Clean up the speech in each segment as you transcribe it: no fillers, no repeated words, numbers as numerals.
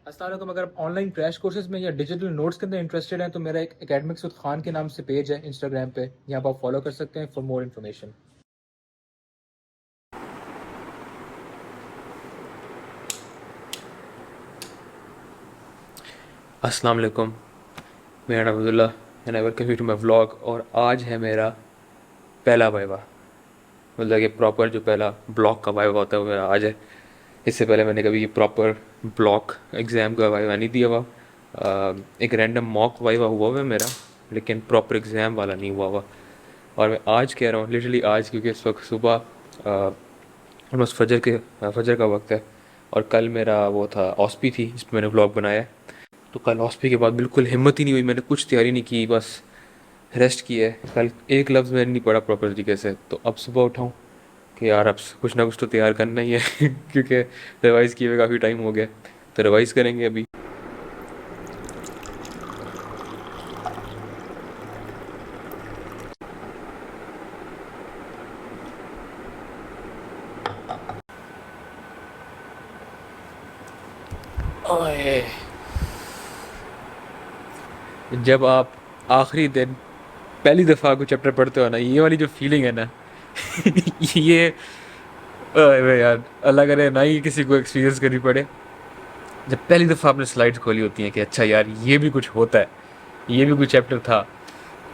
अस्सलाम वालेकुम। अगर आप ऑनलाइन क्रैश कोर्सेज में या डिजिटल नोट्स के अंदर इंटरेस्टेड हैं तो मेरा एक एकेडमिक्स विद खान के नाम से पेज है इंस्टाग्राम पे, यहाँ पर आप फॉलो कर सकते हैं फॉर मोर इन्फॉर्मेशन। अस्सलाम वालेकुम। मेरा नाम Abdullah and I welcome you to my vlog. और आज है मेरा पहला वाइवा, मतलब कि प्रॉपर जो पहला ब्लॉक का वाइवा होता है वो मेरा आज है। इससे पहले मैंने कभी प्रॉपर ब्लॉक एग्ज़ाम का वाइवा नहीं दिया हुआ। एक रैंडम मॉक वाइवा हुआ हुआ है मेरा, लेकिन प्रॉपर एग्ज़ाम वाला नहीं हुआ हुआ। और मैं आज कह रहा हूँ लिटरली आज, क्योंकि इस वक्त सुबह ऑलमोस्ट फजर का वक्त है। और कल मेरा वो था ऑस्पी थी जिस पर मैंने व्लॉग बनाया है। तो कल हॉस्पी के बाद बिल्कुल हिम्मत ही नहीं हुई, मैंने कुछ तैयारी नहीं की, बस रेस्ट की है। कल एक लफ्ज़ मैंने नहीं पढ़ा प्रॉपर तरीके से। तो अब सुबह उठाऊँ कि यार अब कुछ ना कुछ तो तैयार करना ही है क्योंकि रिवाइज़ किए हुए काफ़ी टाइम हो गया, तो रिवाइज़ करेंगे अभी। ओए, जब आप आखिरी दिन पहली दफ़ा कोई चैप्टर पढ़ते हो ना, ये वाली जो फीलिंग है ना ये अरे यार, अल्लाह करे ना ही किसी को एक्सपीरियंस करनी पड़े। जब पहली दफ़ा आपने स्लाइड्स खोली होती हैं कि अच्छा यार ये भी कुछ होता है, ये भी कोई चैप्टर था,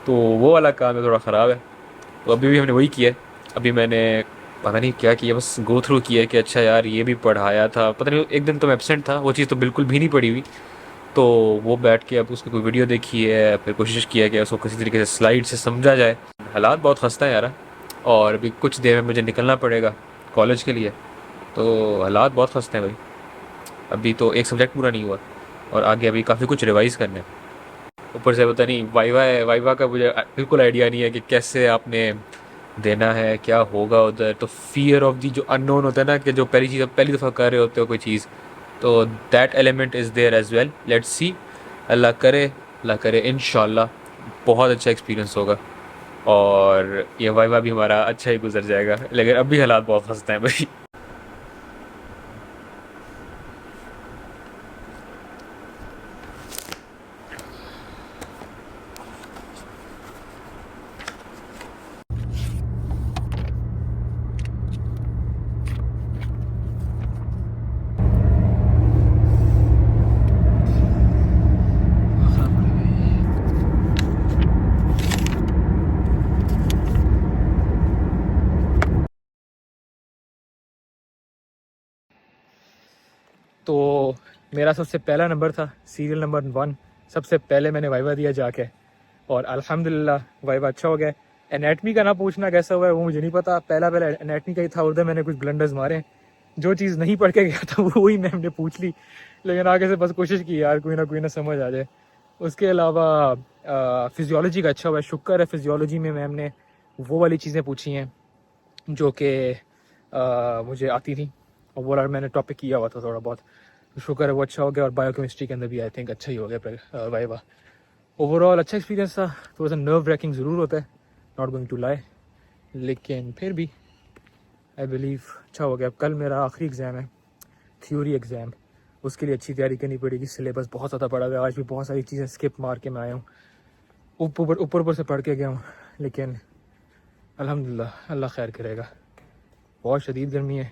तो वो वाला काम है थोड़ा ख़राब है। तो अभी भी हमने वही किया है। अभी मैंने पता नहीं क्या किया, बस गो थ्रू किया है कि अच्छा यार ये भी पढ़ाया था, पता नहीं एक दिन तो मैं एबसेंट था, वो चीज़ तो बिल्कुल भी नहीं पढ़ी हुई। तो वो बैठ के अब उसकी कोई वीडियो देखी है, फिर कोशिश किया कि उसको किसी तरीके से स्लाइड से समझा जाए। हालात बहुत खस्ता है यार। और अभी कुछ देर में मुझे निकलना पड़ेगा कॉलेज के लिए, तो हालात बहुत खस्ते हैं भाई। अभी तो एक सब्जेक्ट पूरा नहीं हुआ और आगे अभी काफ़ी कुछ रिवाइज़ करना है। ऊपर से पता नहीं वाइवा है, वाइवा का मुझे बिल्कुल आइडिया नहीं है कि कैसे आपने देना है, क्या होगा उधर। तो फियर ऑफ दी जो अननोन होता है ना, कि जो पहली चीज़ आप पहली दफ़ा कर रहे होते हो कोई चीज़, तो that element is there as well. Let's see, अल्लाह करे इंशाल्लाह बहुत अच्छा एक्सपीरियंस होगा और ये वाइवा भी हमारा अच्छा ही गुजर जाएगा। लेकिन अभी हालात बहुत खस्ते हैं भाई। तो मेरा सबसे पहला नंबर था, सीरियल नंबर 1। सबसे पहले मैंने वाइवा दिया जाके और अल्हम्दुलिल्लाह वाइवा अच्छा हो गया। एनाटमी का ना पूछना कैसा हुआ है वो मुझे नहीं पता, पहला पहला एनाटमी का ही था, उधर मैंने कुछ ब्लंडर्स मारे। जो चीज़ नहीं पढ़ के गया था वो वही मैम ने पूछ ली, लेकिन आगे से बस कोशिश की यार कोई ना समझ आ जाए। उसके अलावा फिजियोलॉजी का अच्छा हुआ है, शुक्र है फिजियोलॉजी में मैम ने वो वाली चीज़ें पूछी हैं जो कि मुझे आती थी, और वो मैंने टॉपिक किया हुआ था थोड़ा बहुत, तो शुक्र है वो अच्छा हो गया। और बायोकेमिस्ट्री के अंदर भी आई थिंक अच्छा ही हो गया वाइवा। ओवरऑल अच्छा एक्सपीरियंस था, थोड़ा सा नर्व रैकिंग ज़रूर होता है, नॉट गोइंग टू लाई, लेकिन फिर भी आई बिलीव अच्छा हो गया। अब कल मेरा आखिरी एग्ज़ाम है, थ्योरी एग्ज़ाम, उसके लिए अच्छी तैयारी करनी पड़ेगी। सिलेबस बहुत ज़्यादा पड़ा हुआ है, आज भी बहुत सारी चीज़ें स्किप मार के मैं आया हूँ, ऊपर से पढ़ के गया हूँ, लेकिन अल्हम्दुलिल्लाह अल्लाह खैर करेगा। बहुत शदीद गर्मी है,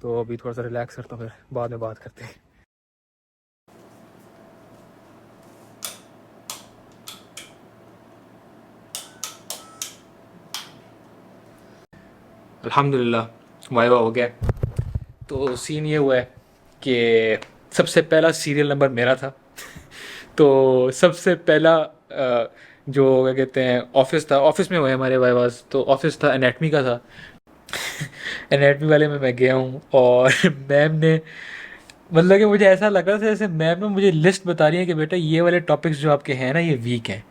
तो अभी थोड़ा सा रिलैक्स करता हूँ, फिर बाद में बात करते हैं। अल्हम्दुलिल्लाह वाइवा हो गया। तो सीन ये हुआ है कि सबसे पहला सीरियल नंबर मेरा था तो सबसे पहला जो क्या कहते हैं ऑफिस था, ऑफिस में हुए हमारे वाइवास, तो ऑफिस था एनेटमी का था एनेटमी वाले में मैं गया हूँ और मैम ने, मतलब कि मुझे ऐसा लग रहा था जैसे मैम ने मुझे लिस्ट बता रही है कि बेटा ये वाले टॉपिक्स जो आपके हैं ना ये वीक हैं,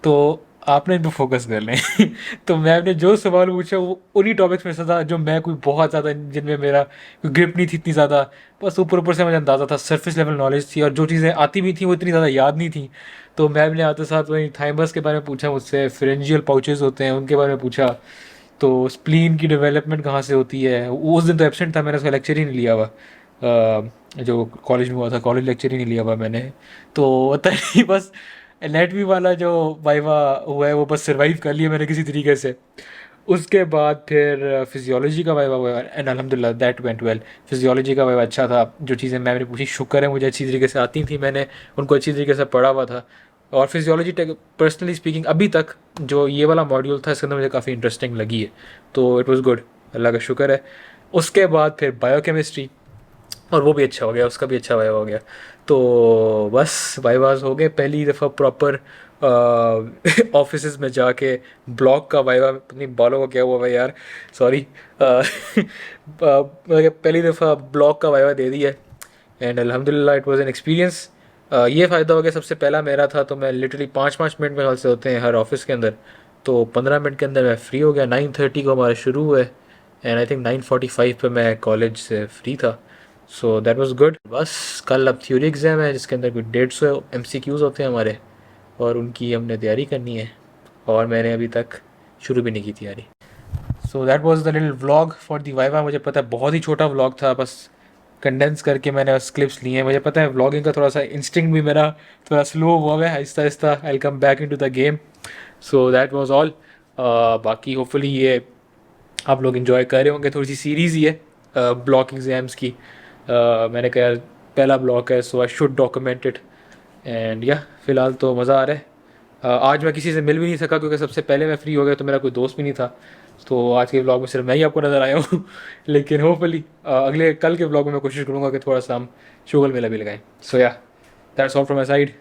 तो आपने इन पर फोकस कर लें तो मैम ने जो सवाल पूछा वो उन्हीं टॉपिक्स में से था जो मैं कोई बहुत ज़्यादा, जिनमें मेरा कोई ग्रिप नहीं थी इतनी ज़्यादा। बस ऊपर ऊपर से मुझे अंदाज़ा था, सरफेस लेवल नॉलेज थी, और जो चीज़ें आती भी थी वो इतनी ज़्यादा याद नहीं थी। तो मैम ने आते साथ वही थाइमस के बारे में पूछा मुझसे, फ्रेंजियल पाउचेस होते हैं उनके बारे में पूछा, तो स्प्लीन की डेवलपमेंट कहाँ से होती है। उस दिन तो एबसेंट था, मैंने उसका लेक्चर ही नहीं लिया हुआ, जो कॉलेज में हुआ था, कॉलेज लेक्चर ही नहीं लिया हुआ मैंने। तो पता नहीं बस एनेटमी वाला जो वाइवा हुआ है वो बस सर्वाइव कर लिया मैंने किसी तरीके से। उसके बाद फिर फिजियोलॉजी का वाइवा हुआ एंड अल्हम्दुलिल्लाह दैट वेंट वेल। फिजियोलॉजी का वाइवा अच्छा था, जो चीज़ें मैंने पूछी शुक्र है मुझे अच्छी तरीके से आती थी, मैंने उनको अच्छी तरीके से पढ़ा हुआ था। और फिजियोलॉजी पर्सनली स्पीकिंग अभी तक जो ये वाला मॉड्यूल था इसके अंदर मुझे काफ़ी इंटरेस्टिंग लगी है, तो इट वाज़ गुड, अल्लाह का शुक्र है। उसके बाद फिर बायोकेमिस्ट्री, और वो भी अच्छा हो गया, उसका भी अच्छा वाइवा हो गया। तो बस वाइवाज हो गए। पहली दफ़ा प्रॉपर ऑफिस में जाके ब्लॉक का वाइवा, अपनी बालों का क्या हुआ भाई यार, सॉरी पहली दफ़ा ब्लॉक का वाइवा दे दिया एंड अल्हम्दुलिल्लाह इट वाज एन एक्सपीरियंस। ये फ़ायदा हो गया, सबसे पहला मेरा था तो मैं लिटरली 5-5 मिनट में ख्याल से होते हैं हर ऑफिस के अंदर, तो 15 मिनट के अंदर मैं फ्री हो गया। 9:30 को हमारा शुरू हुआ एंड आई थिंक 9:45 पे मैं कॉलेज से फ्री था। So that was good. बस कल अब थ्योरी एग्ज़ाम है जिसके अंदर कुछ 150 MCQs होते हैं हमारे, और उनकी हमने तैयारी करनी है, और मैंने अभी तक शुरू भी नहीं की तैयारी। So that was the little vlog for the viva. मुझे पता है बहुत ही छोटा व्लॉग था, बस कंडेंस करके मैंने बस क्लिप्स लिए हैं। मुझे पता है व्लॉगिंग का थोड़ा सा इंस्टिंक्ट भी मेरा थोड़ा स्लो हुआ है, Aahista Aahista I will come back into the game. So that was all. बाकी होपफुली ये आप लोग इन्जॉय कर रहे होंगे, थोड़ी सी सीरीज़ ही है ब्लॉक एग्ज़ाम्स की। मैंने कहा यार पहला ब्लॉक है so I should document it and या फ़िलहाल तो मज़ा आ रहा है। आज मैं किसी से मिल भी नहीं सका क्योंकि सबसे पहले मैं फ्री हो गया, तो मेरा कोई दोस्त भी नहीं था, तो आज के ब्लॉग में सिर्फ मैं ही आपको नज़र आया हूँ लेकिन होपफुली अगले कल के ब्लॉग में मैं कोशिश करूँगा कि थोड़ा सा हम शुगल मेला भी लगाएं। सो या that's all from my side,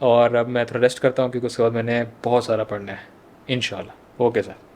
और अब मैं थोड़ा रेस्ट करता हूँ क्योंकि उसके बाद मैंने बहुत सारा पढ़ना है इंशाल्लाह। Okay sir.